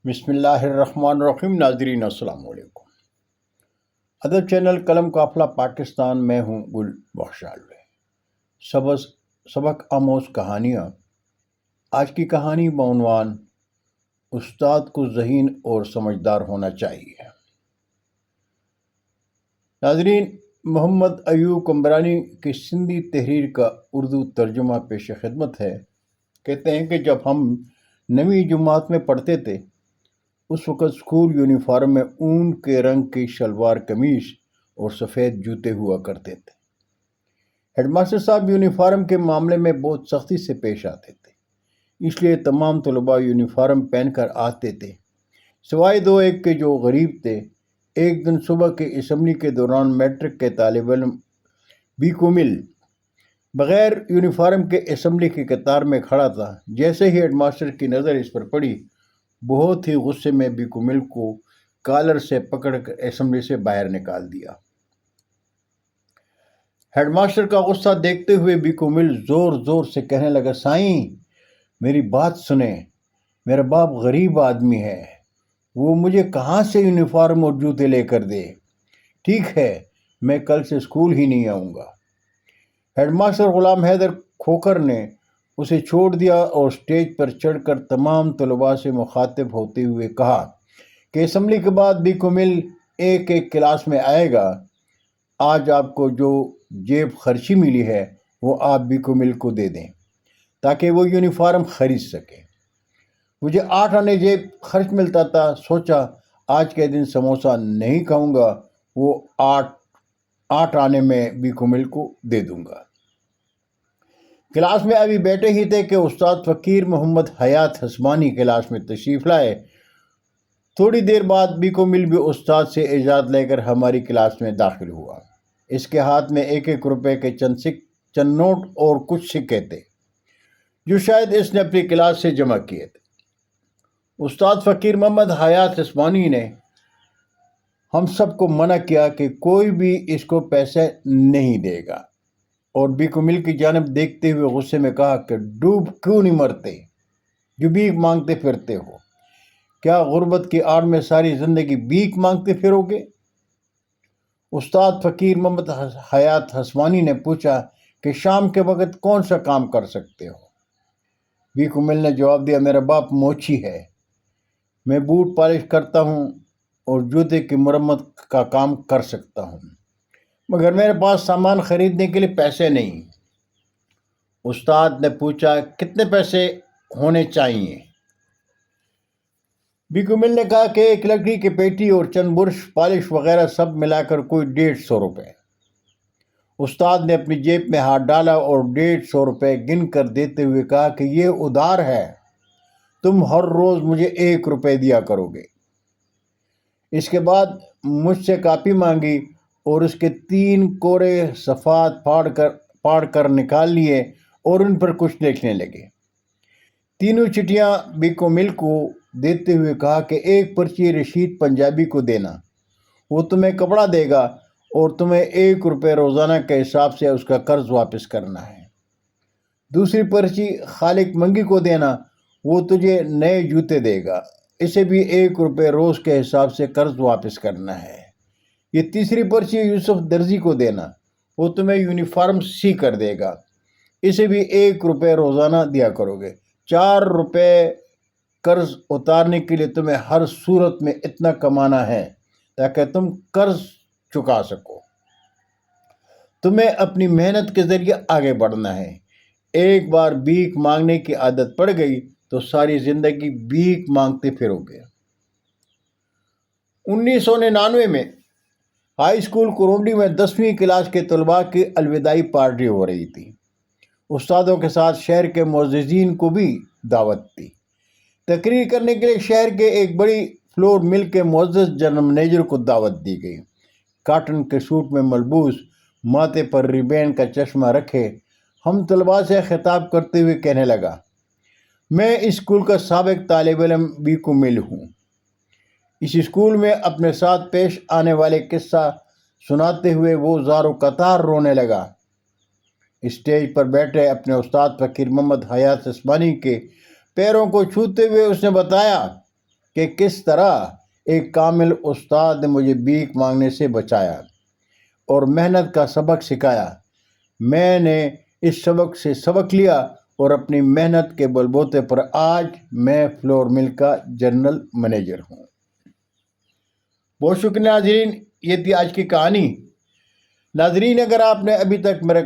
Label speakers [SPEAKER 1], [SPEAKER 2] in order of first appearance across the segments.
[SPEAKER 1] بسم اللہ الرحمن الرحیم۔ ناظرین السلام علیکم۔ ادب چینل قلم قافلہ پاکستان میں ہوں گل بخشال سبق آموز کہانیاں۔ آج کی کہانی بعنوان استاد کو ذہین اور سمجھدار ہونا چاہیے۔ ناظرین، محمد ایوب قمبرانی کی سندھی تحریر کا اردو ترجمہ پیش خدمت ہے۔ کہتے ہیں کہ جب ہم 9ویں جماعت میں پڑھتے تھے، اس وقت اسکول یونیفارم میں اون کے رنگ کی شلوار قمیض اور سفید جوتے ہوا کرتے تھے۔ ہیڈ ماسٹر صاحب یونیفارم کے معاملے میں بہت سختی سے پیش آتے تھے، اس لیے تمام طلباء یونیفارم پہن کر آتے تھے، سوائے 2-1 کے جو غریب تھے۔ ایک دن صبح کے اسمبلی کے دوران میٹرک کے طالب علم بیکو مل بغیر یونیفارم کے اسمبلی کی قطار میں کھڑا تھا۔ جیسے ہی ہیڈ ماسٹر کی نظر اس پر پڑی، بہت ہی غصے میں بیکو مل کو کالر سے پکڑ کر اسمبلی سے باہر نکال دیا۔ ہیڈ ماسٹر کا غصہ دیکھتے ہوئے بیکو مل زور زور سے کہنے لگا، سائیں میری بات سنیں، میرا باپ غریب آدمی ہے، وہ مجھے کہاں سے یونیفارم اور جوتے لے کر دے؟ ٹھیک ہے، میں کل سے اسکول ہی نہیں آؤں گا۔ ہیڈ ماسٹر غلام حیدر کھوکھر نے اسے چھوڑ دیا اور اسٹیج پر چڑھ کر تمام طلباء سے مخاطب ہوتے ہوئے کہا کہ اسمبلی کے بعد بیکو مل ایک کلاس میں آئے گا۔ آج آپ کو جو جیب خرچی ملی ہے وہ آپ بیکو مل کو دے دیں تاکہ وہ یونیفارم خرید سکے۔ مجھے 8 آنے جیب خرچ ملتا تھا، سوچا آج کے دن سموسہ نہیں کھاؤں گا، وہ 8 آنے میں بیکو مل کو دے دوں گا۔ کلاس میں ابھی بیٹھے ہی تھے کہ استاد فقیر محمد حیات حسمانی کلاس میں تشریف لائے۔ تھوڑی دیر بعد بیکو مل بھی استاد سے اجازت لے کر ہماری کلاس میں داخل ہوا۔ اس کے ہاتھ میں 1 روپے کے چند نوٹ اور کچھ سکے تھے جو شاید اس نے اپنی کلاس سے جمع کیے تھے۔ استاد فقیر محمد حیات حسمانی نے ہم سب کو منع کیا کہ کوئی بھی اس کو پیسے نہیں دے گا، اور بیکو مل کی جانب دیکھتے ہوئے غصے میں کہا کہ ڈوب کیوں نہیں مرتے جو بھیک مانگتے پھرتے ہو؟ کیا غربت کی آڑ میں ساری زندگی بھیک مانگتے پھرو گے؟ استاد فقیر محمد حیات حسمانی نے پوچھا کہ شام کے وقت کون سا کام کر سکتے ہو؟ بیکو مل نے جواب دیا، میرا باپ موچی ہے، میں بوٹ پالش کرتا ہوں اور جوتے کی مرمت کا کام کر سکتا ہوں، مگر میرے پاس سامان خریدنے کے لیے پیسے نہیں۔ استاد نے پوچھا کتنے پیسے ہونے چاہیے؟ بیکو مل نے کہا کہ 1 لکڑی کی پیٹی اور چند برش پالش وغیرہ سب ملا کر کوئی 150 روپے۔ استاد نے اپنی جیب میں ہاتھ ڈالا اور 150 روپے گن کر دیتے ہوئے کہا کہ یہ ادھار ہے، تم ہر روز مجھے 1 روپے دیا کرو گے۔ اس کے بعد مجھ سے کاپی مانگی اور اس کے 3 کورے صفحات پاڑ کر نکال لیے اور ان پر کچھ لکھنے لگے۔ تینوں چٹیاں بیکو مل کو دیتے ہوئے کہا کہ 1 پرچی رشید پنجابی کو دینا، وہ تمہیں کپڑا دے گا اور تمہیں 1 روپے روزانہ کے حساب سے اس کا قرض واپس کرنا ہے۔ دوسری پرچی خالق منگی کو دینا، وہ تجھے نئے جوتے دے گا، اسے بھی 1 روپے روز کے حساب سے قرض واپس کرنا ہے۔ یہ تیسری پرچی یوسف درزی کو دینا، وہ تمہیں یونیفارم سی کر دے گا، اسے بھی 1 روپے روزانہ دیا کرو گے۔ 4 روپے قرض اتارنے کے لیے تمہیں ہر صورت میں اتنا کمانا ہے تاکہ تم قرض چکا سکو۔ تمہیں اپنی محنت کے ذریعے آگے بڑھنا ہے۔ ایک بار بھیک مانگنے کی عادت پڑ گئی تو ساری زندگی بھیک مانگتے پھرو گے۔ 1999 میں ہائی اسکول کرونڈی میں 10ویں کلاس کے طلباء کی الوداعی پارٹی ہو رہی تھی۔ استادوں کے ساتھ شہر کے معززین کو بھی دعوت تھی۔ تقریر کرنے کے لیے شہر کے ایک بڑی فلور مل کے معزز جنرل منیجر کو دعوت دی گئی۔ کاٹن کے سوٹ میں ملبوس، ماتھے پر ریبین کا چشمہ رکھے، ہم طلباء سے خطاب کرتے ہوئے کہنے لگا، میں اس اسکول کا سابق طالب علم بیکو مل ہوں۔ اس اسکول میں اپنے ساتھ پیش آنے والے قصہ سناتے ہوئے وہ زار و قطار رونے لگا۔ اسٹیج پر بیٹھے اپنے استاد فقیر محمد حیات حسمانی کے پیروں کو چھوتے ہوئے اس نے بتایا کہ کس طرح ایک کامل استاد نے مجھے بھیک مانگنے سے بچایا اور محنت کا سبق سکھایا۔ میں نے اس سبق سے سبق لیا اور اپنی محنت کے بلبوتے پر آج میں فلور مل کا جنرل منیجر ہوں۔ بہت شکریہ ناظرین، یہ تھی آج کی کہانی۔ ناظرین، اگر آپ نے ابھی تک میرا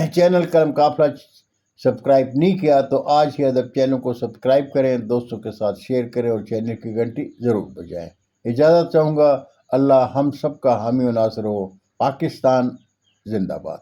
[SPEAKER 1] چینل قلم قافلہ سبسکرائب نہیں کیا تو آج ہی ادب چینل کو سبسکرائب کریں، دوستوں کے ساتھ شیئر کریں اور چینل کی گھنٹی ضرور بجائیں۔ اجازت چاہوں گا۔ اللہ ہم سب کا حامی و ناصر ہو۔ پاکستان زندہ باد۔